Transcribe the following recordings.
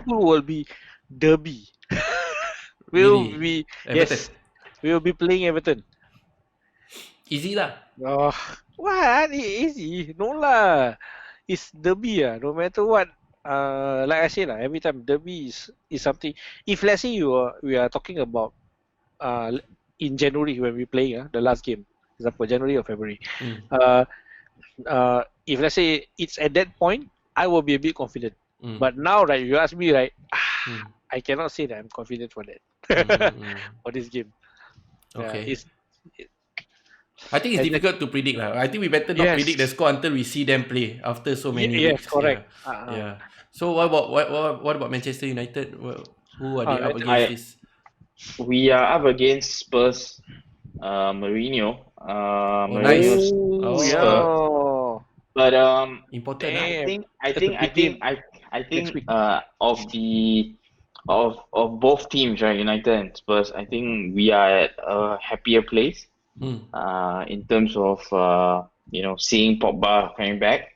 Liverpool will be derby. Really? Everton? Yes, we will be playing Everton. Easy lah. Oh, what? Easy? No lah. It's derby no matter what. Like I said every time derby is something. If let's say we are talking about in January when we play the last game, for example January or February. Uh, if let's say it's at that point, I will be a bit confident. But now, right, you ask me, right, I cannot say that I'm confident for that for this game. Okay. I think it's difficult to predict lah. I think we better not predict the score until we see them play after so many weeks. Yes, correct. Yeah. So what about Manchester United? Who are they up against this? We are up against Spurs. Mourinho. Nice. Spurs. But important. I think of both teams, right, United and Spurs, I think we are at a happier place. In terms of seeing Pogba coming back.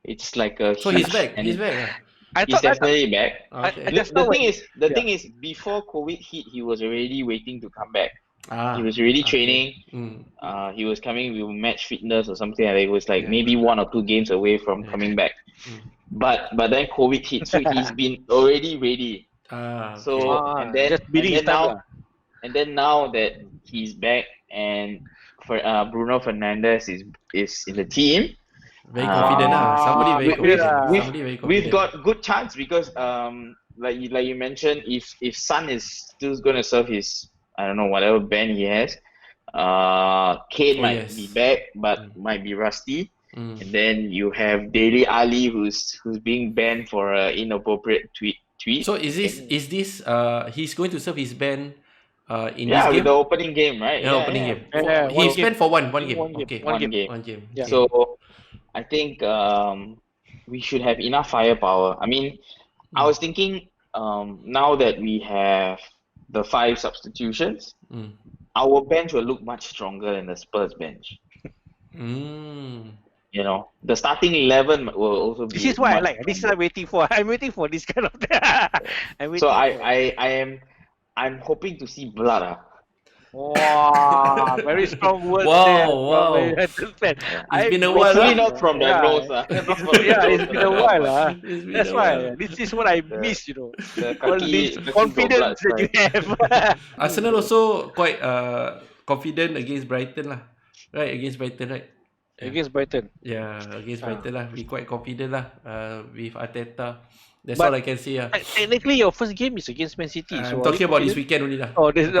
It's like a so he's back. He's back. He's definitely back. Okay. The thing is, before COVID hit, he was already waiting to come back. He was already training. He was coming with match fitness or something like that. It was like maybe 1 or 2 games away from coming back. But then COVID hit, so he's been already ready. And then now that he's back and for Bruno Fernandes is in the team. Very confident Somebody very confident. We've got good chance because like you mentioned, if Son is still gonna serve his whatever ban he has, Kane might be back but might be rusty. And then you have Dele Alli who's being banned for inappropriate tweet. So is this he's going to serve his ban in this game? With the opening game, right? Opening game. He's banned for one game. Okay, one game. Yeah. So I think we should have enough firepower. I mean, I was thinking now that we have the 5 substitutions, our bench will look much stronger than the Spurs bench. The starting 11 will also be. This is what I like. This is what I'm waiting for. I'm waiting for this kind of. I'm hoping to see blood. Wow, very strong words. Wow. It's been a while. Hopefully not from the nose. It's been a while. That's why. This is what I miss. All this confidence that you have. Arsenal also quite confident against Brighton lah. Right, against Brighton, right? Against Brighton. Yeah, against Brighton lah. We quite confident lah with Arteta. That's all I can say. Technically, your first game is against Man City. I'm talking about this weekend only lah. Oh, this.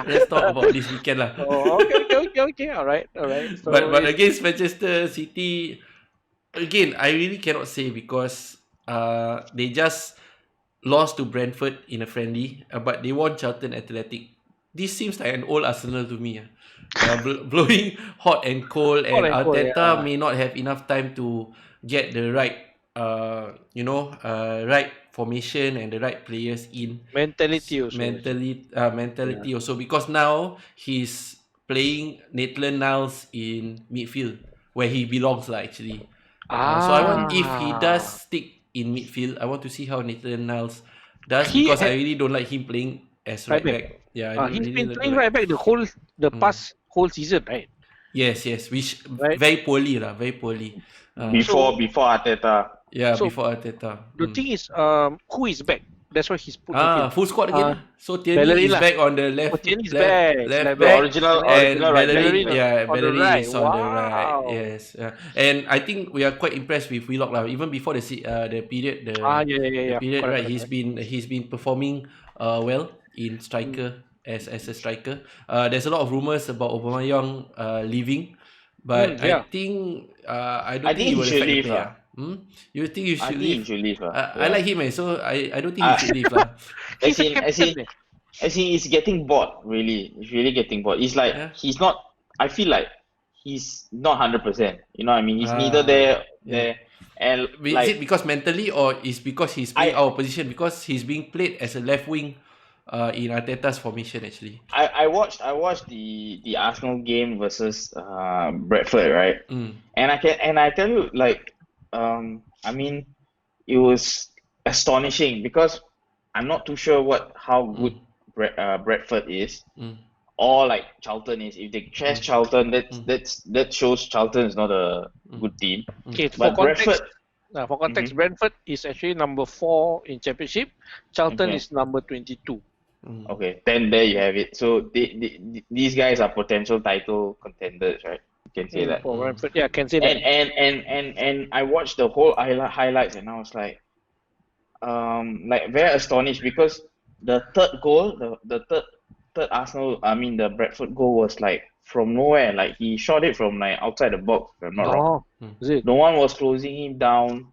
Let's talk about this weekend lah. Okay. All right. So but against Manchester City, again, I really cannot say because they just lost to Brentford in a friendly, but they won Charlton Athletic. This seems like an old Arsenal to me. Blowing hot and cold, and Arteta may not have enough time to get the right, right formation and the right players in. Mentality also because now he's playing Maitland-Niles in midfield where he belongs actually. So I want, if he does stick in midfield, I want to see how Maitland-Niles does because I really don't like him playing as right back. Yeah, he's been playing right back the past whole season, right? Yes, which very poorly. Before Arteta. Yeah, before Arteta. The thing is, who is back? That's why he's put full squad again. So Tierney is back on the left. Tierney's back. Left back. Original Bellerin. Bellerin is on the right. Yes. And I think we are quite impressed with Willock lah. Even before the period, the period, right? He's been performing well in striker as a striker. There's a lot of rumors about Aubameyang leaving, but I think I don't think he will affect the player. You think you should leave? I like him, so I don't think he should leave lah. As in, he's getting bored. Really, he's really getting bored. It's like he's not. I feel like he's not 100%. You know what I mean? He's neither there. And is it because mentally, or is because he's playing our position? Because he's being played as a left wing. In Arteta's formation actually. I watched the Arsenal game versus Brentford, right? And I tell you, like I mean, it was astonishing because I'm not too sure how good Bradford is. Or like Charlton is. If they trash Charlton, that shows Charlton is not a good team. Okay, But for context, Brentford is actually number 4 in Championship. Charlton is number 22. Okay, then there you have it. So these guys are potential title contenders, right? You can say that. For Brentford, yeah, can say that. And I watched the whole highlights and I was like very astonished because the third goal, the third the Bradford goal was like from nowhere. Like he shot it from like outside the box, if I'm not wrong. Is it? No one was closing him down.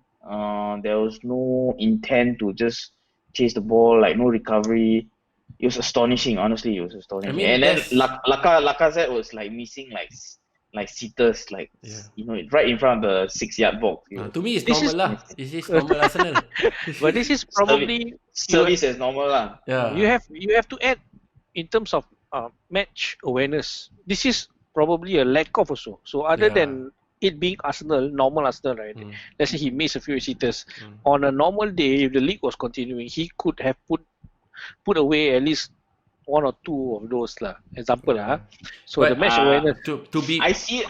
There was no intent to just chase the ball, like no recovery. It was astonishing, honestly. It was astonishing. I mean, and then Lacazette was like missing like sitters, like right in front of the 6-yard box. To me, it's normal lah. This is normal Arsenal. But this is probably service as normal lah. Yeah. You have to add in terms of match awareness. This is probably a lack of also. So other than it being normal Arsenal, right? Let's say he missed a few sitters. On a normal day, if the league was continuing, he could have put away at least 1 or 2 of those lah. Example lah. So but the match awareness to be. I see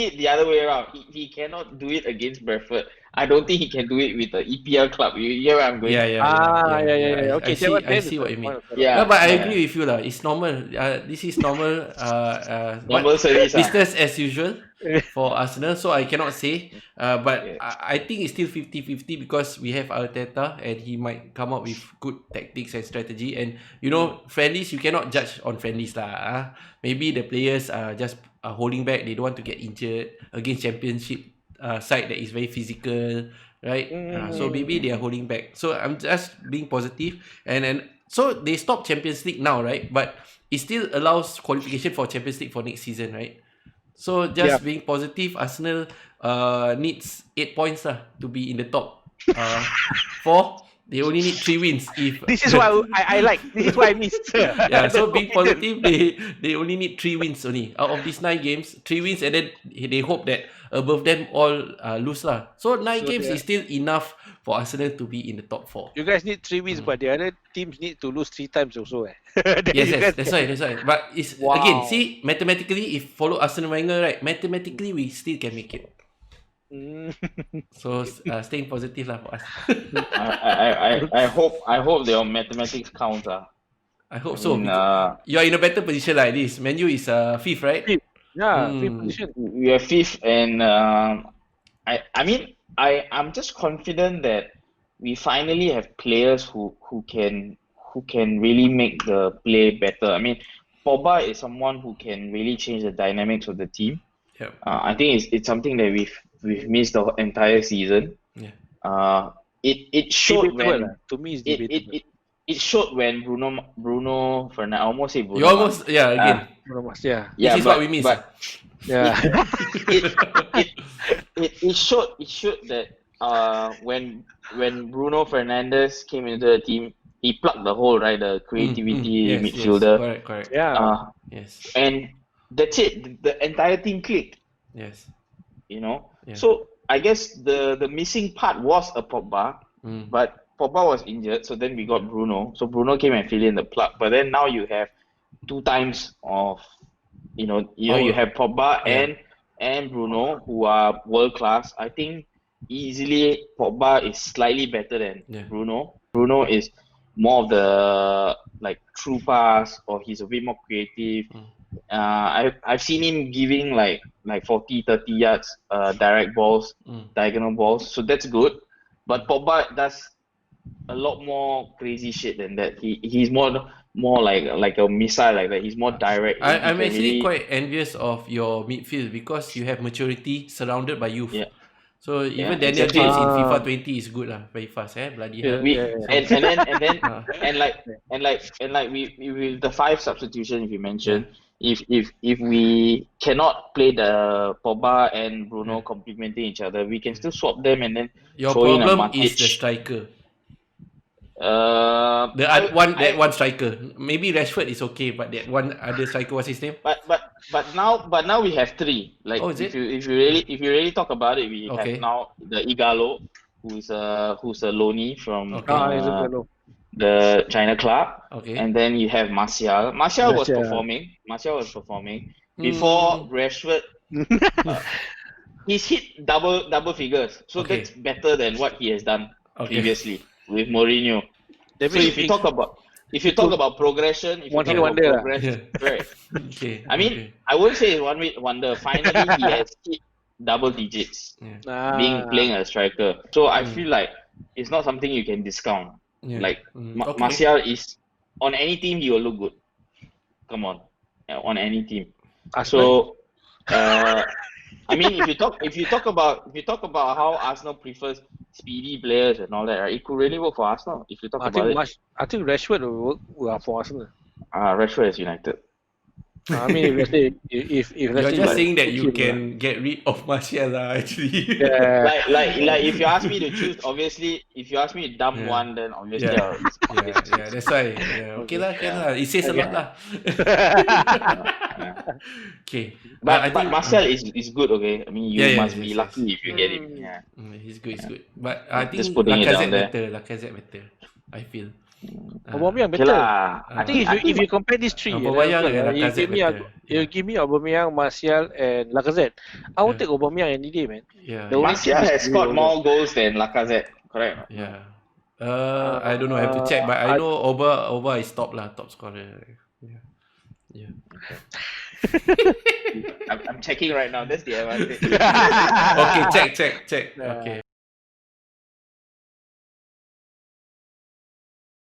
it the other way around. He cannot do it against Bradford. I don't think he can do it with the EPL club. You hear where I'm going? Yeah. Okay, I see what you mean. Yeah, but I agree with you lah. It's normal. This is normal. Normal service. Business as usual for Arsenal. So I cannot say. But I think it's still 50-50 because we have Arteta and he might come up with good tactics and strategy. And friendlies you cannot judge on friendlies lah. Maybe the players are just holding back. They don't want to get injured against Championship side that is very physical, right? So maybe they are holding back. So I'm just being positive, and so they stopped Champions League now, right? But it still allows qualification for Champions League for next season, right? So just being positive, Arsenal needs 8 points to be in the top 4. They only need 3 wins. This is why I like. This is why I missed. Yeah, so being positive, they only need 3 wins only. Out of these 9 games, 3 wins, and then they hope that above them all lose lah. So 9 games is still enough for Arsenal to be in the top 4. You guys need 3 wins, but the other teams need to lose 3 times also. Yes, that's right. But it's again, see, mathematically, if follow Arsene Wenger, right? Mathematically, we still can make it. So staying positive lah for us. I hope their mathematics counts. I hope so. You are in a better position like this. Man U is 5th, right? 5th. Yeah, 5th position. We are 5th, and I'm just confident that we finally have players who can really make the play better. I mean, Pogba is someone who can really change the dynamics of the team. Yep. I think it's something that we've missed the entire season. Yeah. It showed when to me it's debatable. It showed when Bruno Fernandes. I almost say Bruno. You almost again. Yeah, this is what we miss. But yeah, it showed that when Bruno Fernandes came into the team, he plugged the hole, right? The creativity midfielder. Yes, correct. Yeah. Yes. And that's it. The entire team clicked. Yes. Yeah. So I guess the missing part was a Pogba, but Pogba was injured, so then we got Bruno. So Bruno came and filled in the plug. But then now you have 2 times of, you have Pogba and Bruno who are world class. I think easily Pogba is slightly better than Bruno. Bruno is more of the true pass, or he's a bit more creative. I've seen him giving like 40-30 yards direct balls, diagonal balls, so that's good. But Pogba does a lot more crazy shit than that. He's more like a missile like that. He's more direct. I'm actually quite envious of your midfield because you have maturity surrounded by youth. Yeah. So even Daniel James in FIFA 20 is good very fast, bloody hell. And we with the 5 substitution, if you mentioned, if we cannot play the Pogba and Bruno complementing each other, we can still swap them and then your throw in a problem Matic. is the striker. That one striker. Maybe Rashford is okay, but that one other striker, what's his name? But now we have 3. Like is if it? you really talk about it, we have now the Igalo, who's a loanee from Okay. the China club. Okay. And then you have Martial. Martial was performing. Before Rashford. He's hit double figures, so Okay. that's better than what he has done previously with Mourinho. That So means if you talk about progression, right? Okay. I mean, I won't say it's one hit wonder. Finally, he has hit double digits, playing a striker. So I feel like it's not something you can discount. Yeah. Like Okay. Martial is on any team, he will look good. Come on, on any team. So, I mean, if you talk about how Arsenal prefers speedy players and all that, right? It could really work for Arsenal if you talk about it. I think Rashford will work for Arsenal. Rashford is United. I mean, if let's say You're just saying that you can get rid of Martial, actually. Yeah. Like if you ask me to choose, obviously, if you ask me to dump one, then obviously Yeah, that's why. Yeah, okay lah, can lah. It says a lot lah. Okay, but I think Martial is good. Okay, I mean you must be lucky if you get him. Yeah, he's good. But I think just putting it down there. Lacazette better. I feel. Aubameyang Okay better. lah. I think if you compare these three, Aubameyang and Lacazette better. you give me Aubameyang, Martial, and Lacazette. I will take Aubameyang any day, man. Yeah. Martial has scored more goals than Lacazette, correct? Yeah. I don't know. I have to check, but I know Auba is top scorer. Yeah. I'm checking right now. That's the advantage. Okay, check. Okay.